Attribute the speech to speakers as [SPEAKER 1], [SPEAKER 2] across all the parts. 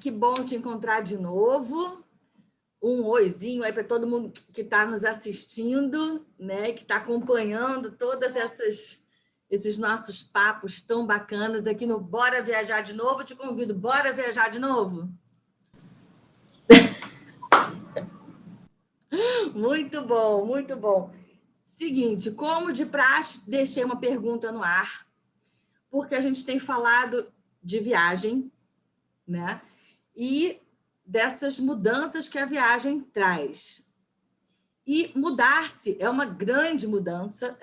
[SPEAKER 1] que bom te encontrar de novo. Um oizinho aí para todo mundo que está nos assistindo, né? Que está acompanhando todas esses nossos papos tão bacanas aqui no Bora Viajar de Novo. Te convido, bora viajar de novo? Muito bom, muito bom. Seguinte, como de praxe, deixei uma pergunta no ar, porque a gente tem falado de viagem, né? E dessas mudanças que a viagem traz. E mudar-se é uma grande mudança,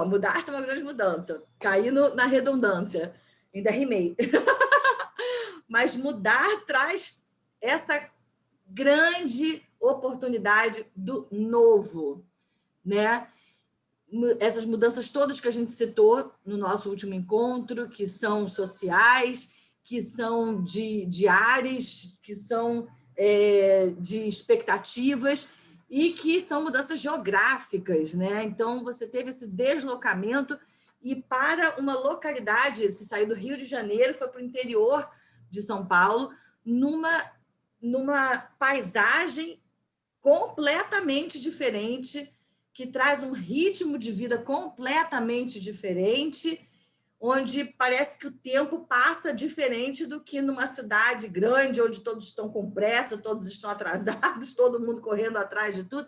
[SPEAKER 1] mudar-se é uma grande mudança. Caí na redundância, ainda rimei. Mas mudar traz essa grande oportunidade do novo, né? Essas mudanças todas que a gente citou no nosso último encontro, que são sociais, que são de áreas, que são de expectativas e que são mudanças geográficas, né? Então, você teve esse deslocamento e para uma localidade, se saiu do Rio de Janeiro, foi para o interior de São Paulo, numa paisagem completamente diferente, que traz um ritmo de vida completamente diferente, onde parece que o tempo passa diferente do que numa cidade grande, onde todos estão com pressa, todos estão atrasados, todo mundo correndo atrás de tudo,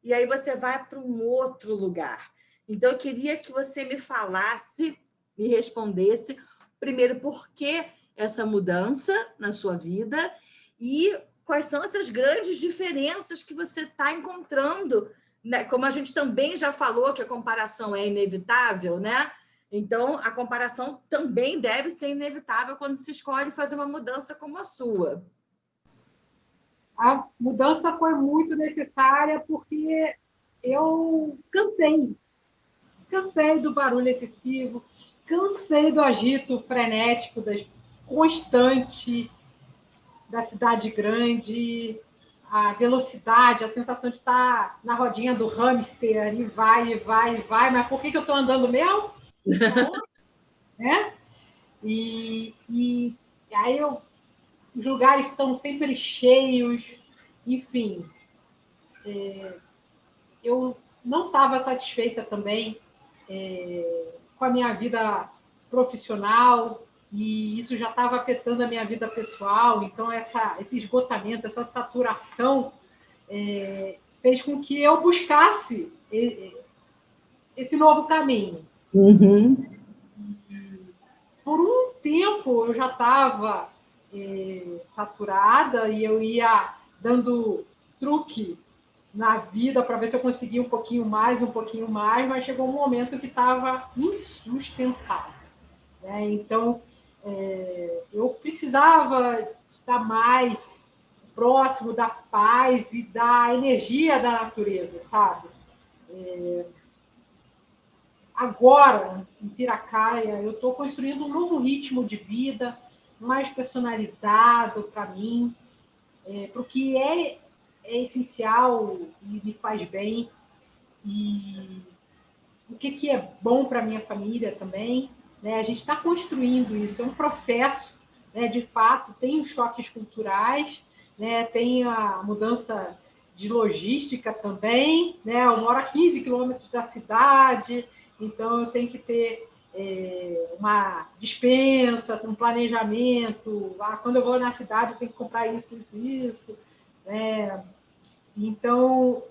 [SPEAKER 1] e aí você vai para um outro lugar. Então, eu queria que você me falasse, me respondesse, primeiro, por que essa mudança na sua vida e quais são essas grandes diferenças que você está encontrando, né? Como a gente também já falou que a comparação é inevitável, né? Então, a comparação também deve ser inevitável quando se escolhe fazer uma mudança como a sua.
[SPEAKER 2] A mudança foi muito necessária porque eu cansei do barulho excessivo, cansei do agito frenético, constante da cidade grande, a velocidade, a sensação de estar na rodinha do hamster, e vai, e vai, e vai, mas por que eu estou andando mesmo? Né? E aí os lugares estão sempre cheios, enfim. Eu não estava satisfeita também com a minha vida profissional, e isso já estava afetando a minha vida pessoal. Então, esse esgotamento, essa saturação fez com que eu buscasse esse novo caminho.
[SPEAKER 1] Uhum.
[SPEAKER 2] Por um tempo, eu já estava saturada e eu ia dando truque na vida para ver se eu conseguia um pouquinho mais, mas chegou um momento que estava insustentável. Né? Então, eu precisava estar mais próximo da paz e da energia da natureza, sabe? Agora, em Piracaia, eu estou construindo um novo ritmo de vida, mais personalizado para mim, para o que é essencial e me faz bem, e o que é bom para a minha família também. Né? A gente está construindo isso, é um processo, né? De fato, tem os choques culturais, né? Tem a mudança de logística também. Né? Eu moro a 15 quilômetros da cidade, então eu tenho que ter uma dispensa, um planejamento. Quando eu vou na cidade, eu tenho que comprar isso, isso, isso. Né? Então,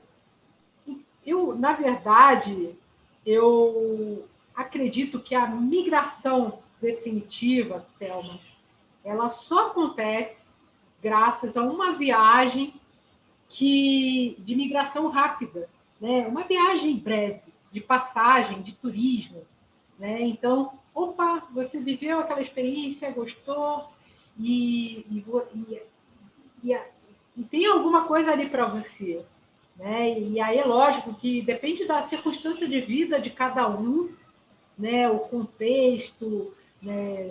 [SPEAKER 2] na verdade, eu acredito que a migração definitiva, Thelma, ela só acontece graças a uma viagem de migração rápida, né? Uma viagem breve, de passagem, de turismo. Né? Então, opa, você viveu aquela experiência, gostou, e tem alguma coisa ali para você. Né? E aí é lógico que depende da circunstância de vida de cada um, né? O contexto, né?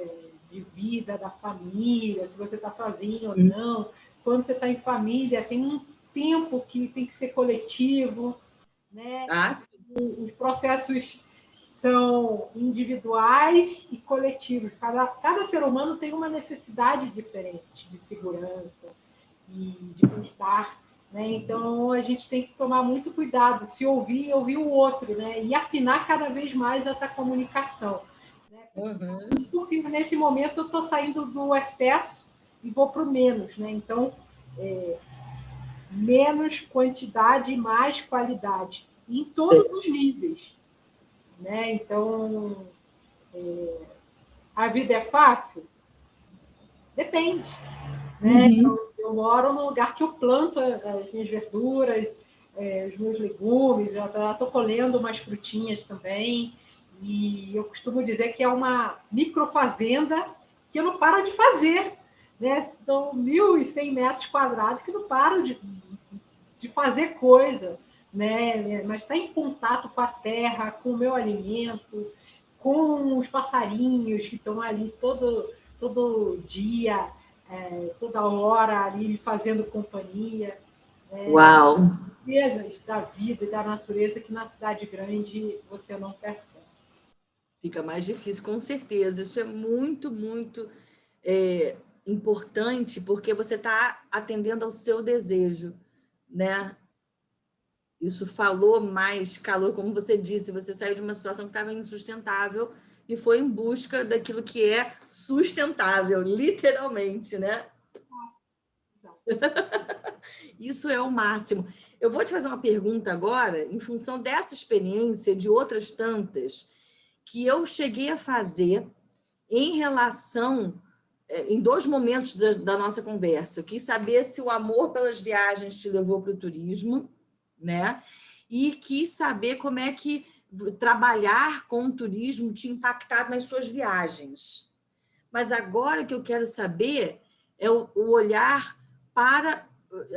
[SPEAKER 2] De vida da família, se você está sozinho ou não. Quando você está em família, tem um tempo que tem que ser coletivo, né?
[SPEAKER 1] Ah, sim.
[SPEAKER 2] Os processos são individuais e coletivos. Cada ser humano tem uma necessidade diferente de segurança e de bem-estar, né? Então, a gente tem que tomar muito cuidado, se ouvir, ouvir o outro, né? E afinar cada vez mais essa comunicação. Né? Porque nesse momento eu estou saindo do excesso e vou para o menos, né? Então, menos quantidade e mais qualidade, em todos os níveis. Né? Então, a vida é fácil? Depende. Né? Eu moro num lugar que eu planto as minhas verduras, os meus legumes, eu estou colhendo umas frutinhas também, e eu costumo dizer que é uma microfazenda que eu não paro de fazer. Né? São 1.100 metros quadrados que eu não paro de fazer coisa, né? Mas está em contato com a terra, com o meu alimento, com os passarinhos que estão ali todo dia, toda hora ali me fazendo companhia.
[SPEAKER 1] Uau!
[SPEAKER 2] Coisas da vida e da natureza que na cidade grande você não percebe.
[SPEAKER 1] Fica mais difícil, com certeza. Isso é muito, muito importante, porque você está atendendo ao seu desejo, né? Isso falou mais calor, como você disse, você saiu de uma situação que estava insustentável e foi em busca daquilo que é sustentável, literalmente, né? Isso é o máximo. Eu vou te fazer uma pergunta agora, em função dessa experiência, de outras tantas, que eu cheguei a fazer em relação, em dois momentos da nossa conversa. Eu quis saber se o amor pelas viagens te levou para o turismo, né? E quis saber como é que trabalhar com o turismo te impactado nas suas viagens. Mas agora o que eu quero saber é o olhar para,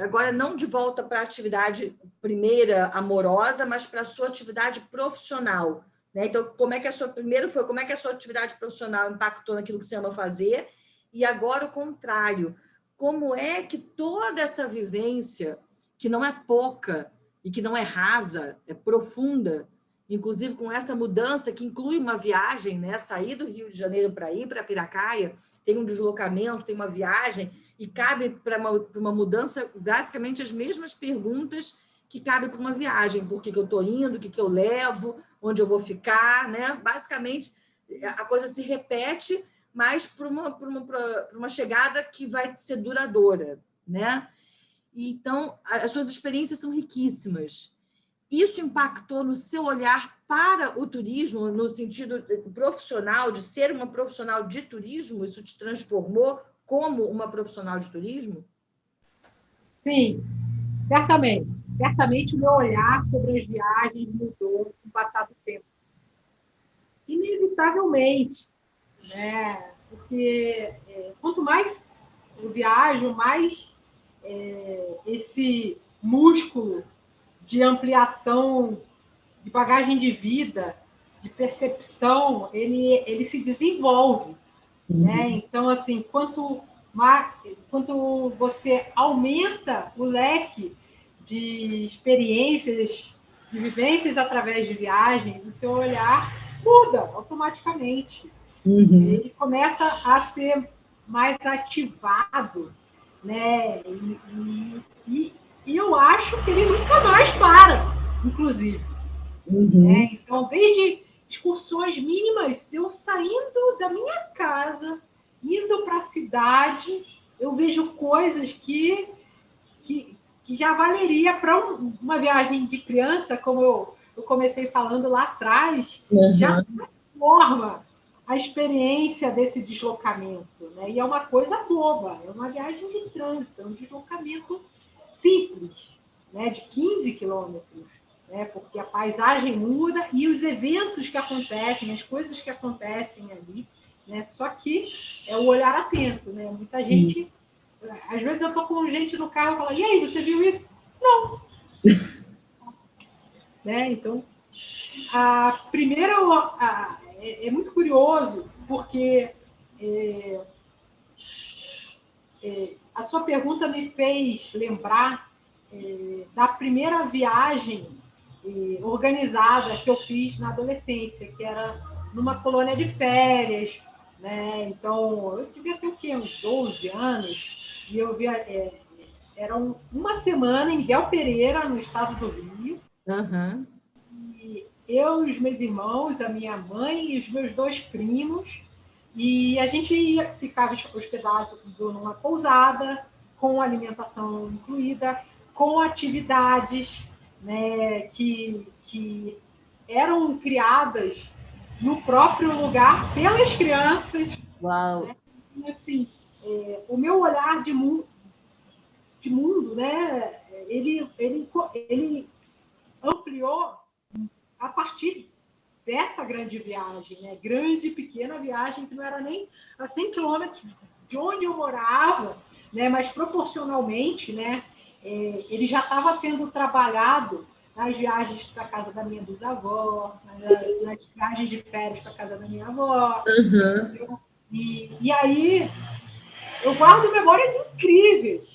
[SPEAKER 1] agora não de volta para a atividade primeira amorosa, mas para a sua atividade profissional. Né? Então, como é que a sua primeiro foi, como é que a sua atividade profissional impactou naquilo que você ama fazer? E agora o contrário. Como é que toda essa vivência, que não é pouca e que não é rasa, é profunda, inclusive com essa mudança que inclui uma viagem, né? Sair do Rio de Janeiro para ir para Piracaia, tem um deslocamento, tem uma viagem, e cabe para uma mudança basicamente as mesmas perguntas que cabem para uma viagem. Por que eu estou indo, o que eu levo, onde eu vou ficar, né? Basicamente, a coisa se repete, mas para uma chegada que vai ser duradoura, né? Então, as suas experiências são riquíssimas. Isso impactou no seu olhar para o turismo, no sentido profissional, de ser uma profissional de turismo? Isso te transformou como uma profissional de turismo?
[SPEAKER 2] Sim, certamente. Certamente o meu olhar sobre as viagens mudou com o passar do tempo. Inevitavelmente, né? Porque quanto mais eu viajo, mais esse músculo de ampliação, de bagagem de vida, de percepção, ele se desenvolve. Né? Então, assim, quanto você aumenta o leque de experiências, de vivências através de viagens, o seu olhar muda automaticamente. Ele começa a ser mais ativado, né? E eu acho que ele nunca mais para, inclusive. Né? Então, desde excursões mínimas, eu saindo da minha casa, indo para a cidade, eu vejo coisas que já valeria para uma viagem de criança, como eu comecei falando lá atrás, já transforma a experiência desse deslocamento. Né? E é uma coisa boba, é uma viagem de trânsito, é um deslocamento simples, né? De 15 quilômetros. Né? Porque a paisagem muda e os eventos que acontecem, as coisas que acontecem ali, né? Só que é o olhar atento. Né? Muita gente... Às vezes eu estou com gente no carro e falo, e aí, você viu isso? Não. Né? Então, a primeira é muito curioso, porque a sua pergunta me fez lembrar da primeira viagem organizada que eu fiz na adolescência, que era numa colônia de férias, né? Então, eu devia ter o quê? Uns 12 anos, e eu via, era uma semana em Guel Pereira, no estado do Rio.
[SPEAKER 1] Uhum.
[SPEAKER 2] E eu, os meus irmãos, a minha mãe e os meus 2 primos, e a gente ficava hospedado numa pousada, com alimentação incluída, com atividades, né, que eram criadas no próprio lugar pelas crianças.
[SPEAKER 1] Uau!
[SPEAKER 2] Né? E, assim, o meu olhar de mundo, né, ele ampliou a partir dessa grande viagem, né? Grande, pequena viagem, que não era nem a 100 quilômetros de onde eu morava, né? Mas proporcionalmente, né? Ele já estava sendo trabalhado nas viagens para a casa da minha bisavó, nas viagens de férias para a casa da minha avó.
[SPEAKER 1] Uhum.
[SPEAKER 2] E aí eu guardo memórias incríveis.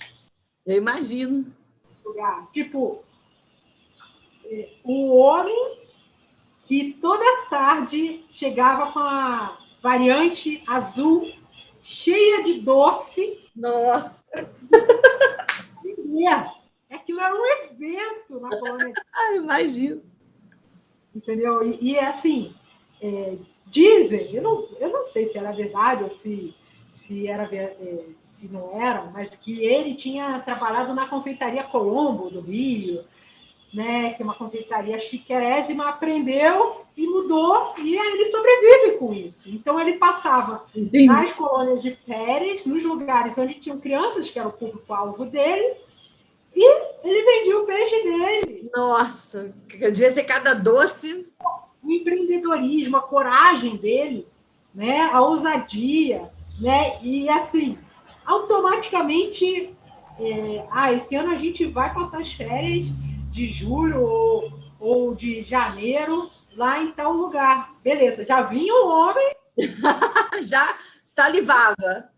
[SPEAKER 1] Eu imagino.
[SPEAKER 2] Lugar. Tipo, o homem que toda tarde chegava com a variante azul cheia de doce.
[SPEAKER 1] Nossa!
[SPEAKER 2] Aquilo era um evento na colônia.
[SPEAKER 1] Imagino.
[SPEAKER 2] Entendeu? E assim, dizem, eu não sei se era verdade ou se não era, mas que ele tinha trabalhado na confeitaria Colombo, do Rio, né, que é uma confeitaria chiquérrima, aprendeu e mudou, e ele sobrevive com isso. Então, ele passava nas colônias de férias, nos lugares onde tinham crianças, que era o público-alvo dele, e ele vendia o peixe dele.
[SPEAKER 1] Nossa, devia ser cada doce.
[SPEAKER 2] O empreendedorismo, a coragem dele, né, a ousadia, né, e assim, automaticamente, esse ano a gente vai passar as férias de julho ou de janeiro lá em tal lugar. Beleza, já vinha o homem.
[SPEAKER 1] Já salivava.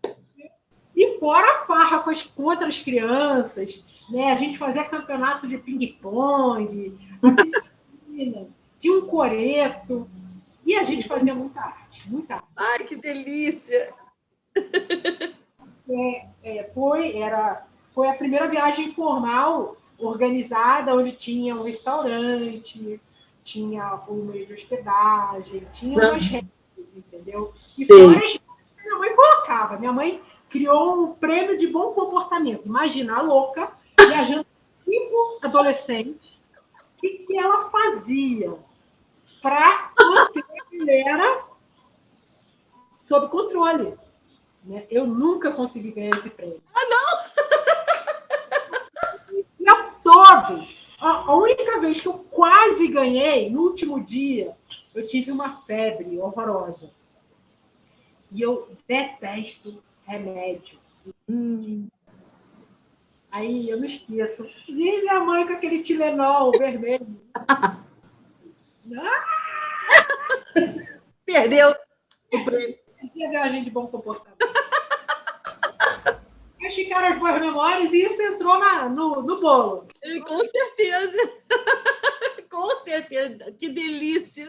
[SPEAKER 2] E fora a farra com outras crianças, né? A gente fazia campeonato de ping-pong, piscina, tinha um coreto, e a gente fazia muita arte, muita arte.
[SPEAKER 1] Ai, que delícia!
[SPEAKER 2] Foi a primeira viagem formal organizada, onde tinha um restaurante, tinha o meio de hospedagem, tinha umas regras, entendeu? E fora as que minha mãe colocava. Minha mãe criou um prêmio de bom comportamento. Imagina, a louca, viajando com 5 adolescentes, o que ela fazia para manter a galera sob controle. Né? Eu nunca consegui ganhar esse prêmio.
[SPEAKER 1] Ah, não!
[SPEAKER 2] E a todos. A única vez que eu quase ganhei, no último dia, eu tive uma febre horrorosa. E eu detesto remédio. Aí eu não esqueço. E minha mãe com aquele Tilenol vermelho.
[SPEAKER 1] Perdeu o prêmio.
[SPEAKER 2] Essa é a viagem de bom comportamento. Mas ficaram as boas memórias e isso entrou no bolo.
[SPEAKER 1] Com certeza. Com certeza. Que delícia.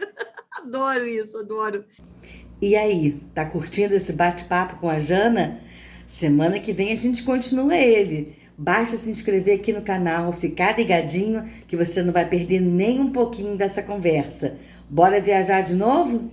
[SPEAKER 1] Adoro isso, adoro.
[SPEAKER 3] E aí, tá curtindo esse bate-papo com a Jana? Semana que vem a gente continua ele. Basta se inscrever aqui no canal, ficar ligadinho que você não vai perder nem um pouquinho dessa conversa. Bora viajar de novo?